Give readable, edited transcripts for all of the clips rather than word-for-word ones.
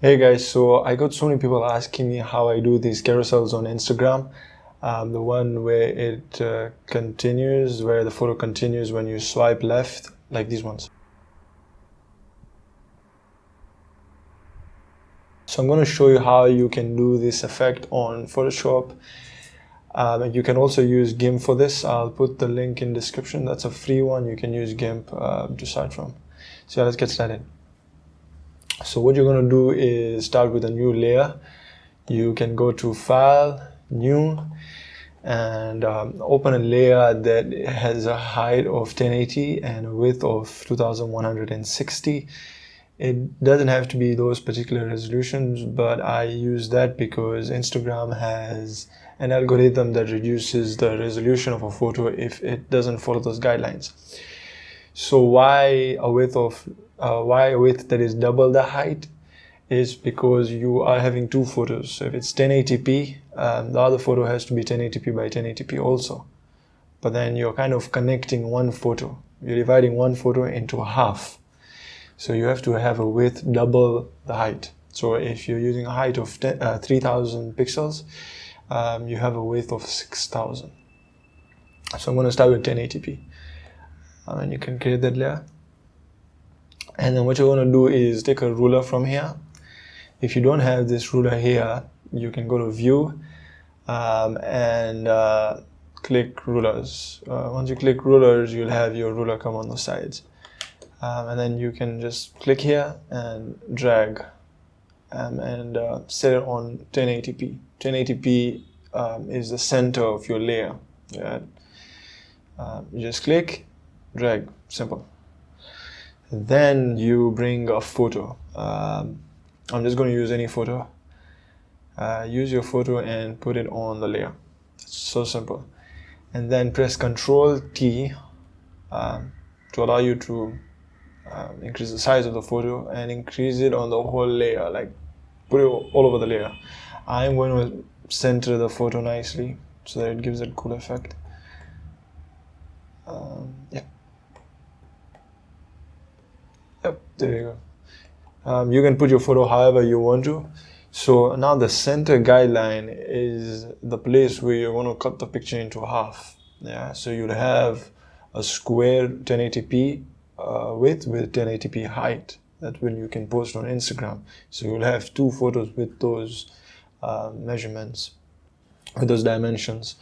Hey guys, so I got so many people asking me how I do these carousels on Instagram. The one where it continues, where the photo continues when you swipe left, like these ones. So I'm going to show you how you can do this effect on Photoshop. You can also use GIMP for this. I'll put the link in description. That's a free one. You can use GIMP to start from. So yeah, let's get started. So what you're going to do is start with a new layer. You can go to File, New, and open a layer that has a height of 1080 and a width of 2160. It doesn't have to be those particular resolutions, but I use that because Instagram has an algorithm that reduces the resolution of a photo if it doesn't follow those guidelines. So why a width that is double the height is because you are having two photos. So if it's 1080p, the other photo has to be 1080p by 1080p also. But then you're kind of connecting one photo. You're dividing one photo into half. So you have to have a width double the height. So if you're using a height of 3000 pixels, you have a width of 6000. So I'm going to start with 1080p. And you can create that layer. And then what you're going to do is take a ruler from here. If you don't have this ruler here, you can go to View and click Rulers. Once you click Rulers, you'll have your ruler come on the sides. And then you can just click here and drag and set it on 1080p. 1080p is the center of your layer. Yeah. You just click, drag, simple. Then you bring a photo. I'm just going to use any photo. Use your photo and put it on the layer. It's so simple. And then press Ctrl T to allow you to increase the size of the photo and increase it on the whole layer, like put it all over the layer. I'm going to center the photo nicely so that it gives that cool effect. Yep, there you go. You can put your photo however you want to. So now the center guideline is the place where you're going to cut the picture into half. Yeah, so you'll have a square 1080p width with 1080p height. That's when you can post on Instagram. So you'll have two photos with those measurements, with those dimensions.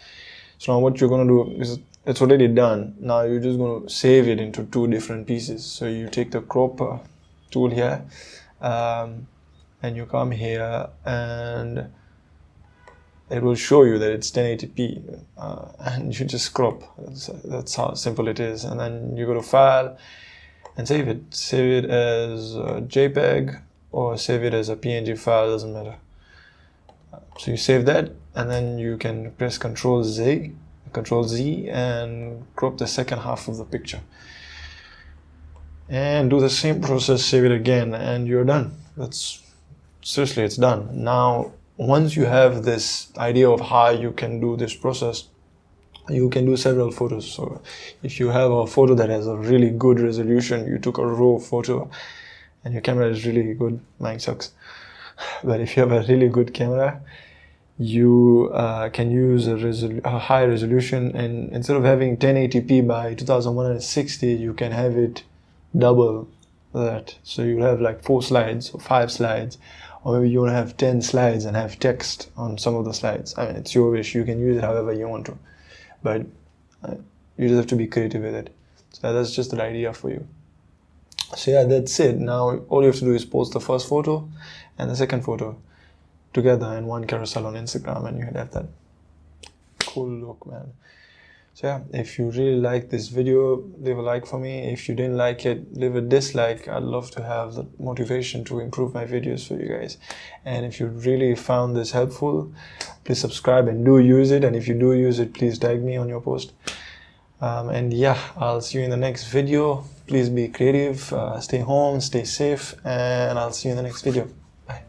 So now what you're going to do is, it's already done. Now you're just going to save it into two different pieces. So you take the crop tool here and you come here and it will show you that it's 1080p and you just crop. That's how simple it is. And then you go to File and save it. Save it as a JPEG or save it as a PNG file, doesn't matter. So you save that and then you can press Ctrl Z and crop the second half of the picture. And do the same process, save it again, and you're done. Seriously, it's done. Now, once you have this idea of how you can do this process, you can do several photos. So if you have a photo that has a really good resolution, you took a raw photo and your camera is really good, mine sucks. But if you have a really good camera, you can use a high resolution, and instead of having 1080p by 2160, you can have it double that. So you have like 4 slides or 5 slides, or maybe you want to have 10 slides and have text on some of the slides. I mean, it's your wish. You can use it however you want to, but you just have to be creative with it. So that's just an idea for you. So yeah, that's it. Now all you have to do is post the first photo and the second photo together in one carousel on Instagram, and you have that cool look, man. So yeah, if you really like this video, leave a like for me. If you didn't like it, leave a dislike. I'd love to have the motivation to improve my videos for you guys. And if you really found this helpful, please subscribe and do use it. And if you do use it, please tag me on your post. And yeah, I'll see you in the next video. Please be creative, stay home, stay safe, and I'll see you in the next video. Bye.